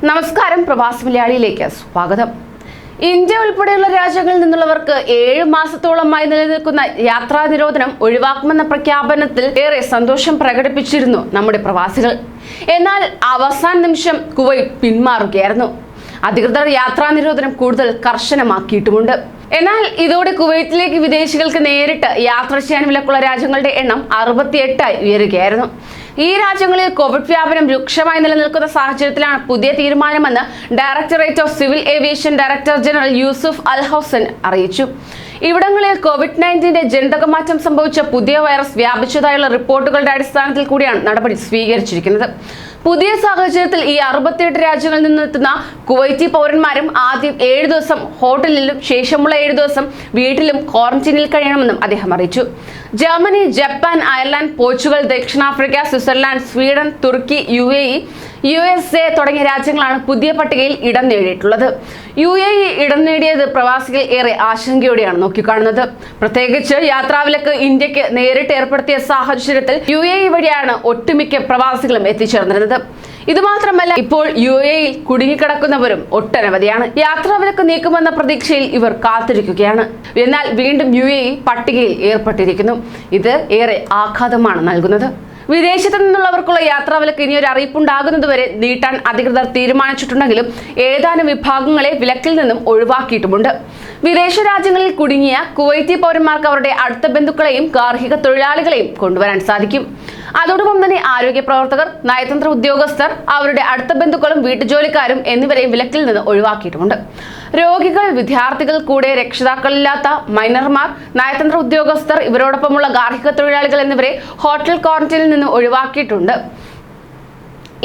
നമസ്കാരം, പ്രവാസി മലയാളിയിലേക്ക് സ്വാഗതം. ഇന്ത്യ ഉൾപ്പെടെയുള്ള രാജ്യങ്ങളിൽ നിന്നുള്ളവർക്ക് 7 മാസത്തോളമായി നിലനിൽക്കുന്ന യാത്രാ നിരോധനം ഒഴിവാക്കുമെന്ന പ്രഖ്യാപനത്തിൽ ഏറെ സന്തോഷം പ്രകടിപ്പിച്ചിരുന്നു നമ്മുടെ പ്രവാസികൾ. എന്നാൽ അവസാന നിമിഷം കുവൈറ്റ് പിന്മാറുകയായിരുന്നു. അധികൃതർ യാത്രാ നിരോധനം കൂടുതൽ കർശനമാക്കിയിട്ടുമുണ്ട്. എന്നാൽ ഇതോടെ കുവൈറ്റിലേക്ക് വിദേശികൾക്ക് നേരിട്ട് യാത്ര ചെയ്യാൻ വിലക്കുള്ള രാജ്യങ്ങളുടെ എണ്ണം 68ആയി ഉയരുകയായിരുന്നു. ഈ രാജ്യങ്ങളിൽ കോവിഡ് വ്യാപനം രൂക്ഷമായി നിലനിൽക്കുന്ന സാഹചര്യത്തിലാണ് പുതിയ തീരുമാനമെന്ന് Directorate of Civil Aviation Director General Yusuf Al Hasan അറിയിച്ചു. ഇവിടങ്ങളിൽ COVID-19 ജനിതകമാറ്റം സംഭവിച്ച പുതിയ വൈറസ് വ്യാപിച്ചതായുള്ള റിപ്പോർട്ടുകളുടെ അടിസ്ഥാനത്തിൽ കൂടിയാണ് നടപടി സ്വീകരിച്ചിരിക്കുന്നത്. പുതിയ സാഹചര്യത്തിൽ ഈ 68 രാജ്യങ്ങളിൽ നിന്നെത്തുന്ന കുവൈറ്റി പൗരന്മാരും ആദ്യം 7 ദിവസം ഹോട്ടലിലും ശേഷമുള്ള 7 ദിവസം വീട്ടിലും ക്വാറന്റീനിൽ കഴിയണമെന്നും അദ്ദേഹം അറിയിച്ചു. ജർമ്മനി, ജപ്പാൻ, അയർലൻഡ്, പോർച്ചുഗൽ, ദക്ഷിണാഫ്രിക്ക, സ്വിറ്റ്സർലാൻഡ്, സ്വീഡൻ, തുർക്കി, UAE, USA തുടങ്ങിയ രാജ്യങ്ങളാണ് പുതിയ പട്ടികയിൽ ഇടം നേടിയിട്ടുള്ളത്. UAE ഇടം നേടിയത് പ്രവാസികൾ ഏറെ ആശങ്കയോടെയാണ് നോക്കിക്കാണുന്നത്. പ്രത്യേകിച്ച് യാത്രാവിലക്ക് ഇന്ത്യക്ക് നേരിട്ട് ഏർപ്പെടുത്തിയ സാഹചര്യത്തിൽ UAE വഴിയാണ് ഒട്ടുമിക്ക പ്രവാസികളും എത്തിച്ചേർന്നിരുന്നത്. ഇതുമാത്രമല്ല, ഇപ്പോൾ UAE കുടുങ്ങിക്കിടക്കുന്നവരും ഒട്ടനവധിയാണ്. യാത്രാവിലക്ക് നീക്കുമെന്ന പ്രതീക്ഷയിൽ ഇവർ കാത്തിരിക്കുകയാണ്. എന്നാൽ വീണ്ടും UAE പട്ടികയിൽ ഏർപ്പെട്ടിരിക്കുന്നു. ഇത് ഏറെ ആഘാതമാണ് നൽകുന്നത്. വിദേശത്ത് നിന്നുള്ളവർക്കുള്ള യാത്രാവിലക്ക് ഇനിയൊരു അറിയിപ്പുണ്ടാകുന്നതുവരെ നീട്ടാൻ അധികൃതർ തീരുമാനിച്ചിട്ടുണ്ടെങ്കിലും ഏതാനും വിഭാഗങ്ങളെ വിലക്കിൽ നിന്നും ഒഴിവാക്കിയിട്ടുമുണ്ട്. വിദേശ രാജ്യങ്ങളിൽ കുടുങ്ങിയ കുവൈറ്റി പൗരന്മാർക്ക് അവരുടെ അടുത്ത ബന്ധുക്കളെയും ഗാർഹിക തൊഴിലാളികളെയും കൊണ്ടുവരാൻ സാധിക്കും. അതോടൊപ്പം തന്നെ ആരോഗ്യ പ്രവർത്തകർ, നയതന്ത്ര ഉദ്യോഗസ്ഥർ, അവരുടെ അടുത്ത ബന്ധുക്കളും വീട്ടുജോലിക്കാരും എന്നിവരെയും വിലക്കിൽ നിന്ന് ഒഴിവാക്കിയിട്ടുമുണ്ട്. രോഗികൾ, വിദ്യാർത്ഥികൾ, കൂടെ രക്ഷിതാക്കളില്ലാത്ത മൈനർമാർ, നയതന്ത്ര ഉദ്യോഗസ്ഥർ, ഇവരോടൊപ്പമുള്ള ഗാർഹിക തൊഴിലാളികൾ എന്നിവരെ ഹോട്ടൽ ക്വാറന്റീനിൽ നിന്ന് ഒഴിവാക്കിയിട്ടുണ്ട്.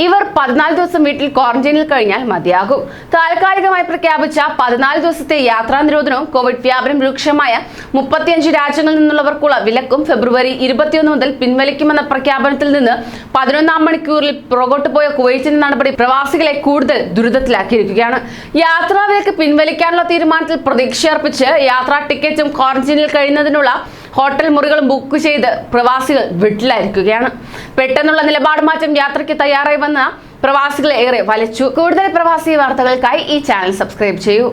ഇവർ 14 ദിവസം വീട്ടിൽ ക്വാറന്റീനിൽ കഴിഞ്ഞാൽ മതിയാകും. താൽക്കാലികമായി പ്രഖ്യാപിച്ച 14 ദിവസത്തെ യാത്രാ നിരോധനവും കോവിഡ് വ്യാപനം രൂക്ഷമായ 35 രാജ്യങ്ങളിൽ നിന്നുള്ളവർക്കുള്ള വിലക്കും ഫെബ്രുവരി 21 മുതൽ പിൻവലിക്കുമെന്ന പ്രഖ്യാപനത്തിൽ നിന്ന് 11-ാം മണിക്കൂറിൽ പുറകോട്ട് പോയ കുവൈറ്റിന്റെ നടപടി പ്രവാസികളെ കൂടുതൽ ദുരിതത്തിലാക്കിയിരിക്കുകയാണ്. യാത്രാ വിലക്ക് പിൻവലിക്കാനുള്ള തീരുമാനത്തിൽ പ്രതീക്ഷയർപ്പിച്ച് യാത്രാ ടിക്കറ്റും ക്വാറന്റീനിൽ കഴിയുന്നതിനുള്ള ഹോട്ടൽ മുറികളും ബുക്ക് ചെയ്ത് പ്രവാസികൾ വീട്ടിലായിരിക്കുകയാണ്. പെട്ടെന്നുള്ള നിലപാട് മാറ്റം യാത്രയ്ക്ക് തയ്യാറായി വന്ന പ്രവാസികളെ ഏറെ വലച്ചു. കൂടുതൽ പ്രവാസി വാർത്തകൾക്കായി ഈ ചാനൽ സബ്സ്ക്രൈബ് ചെയ്യൂ.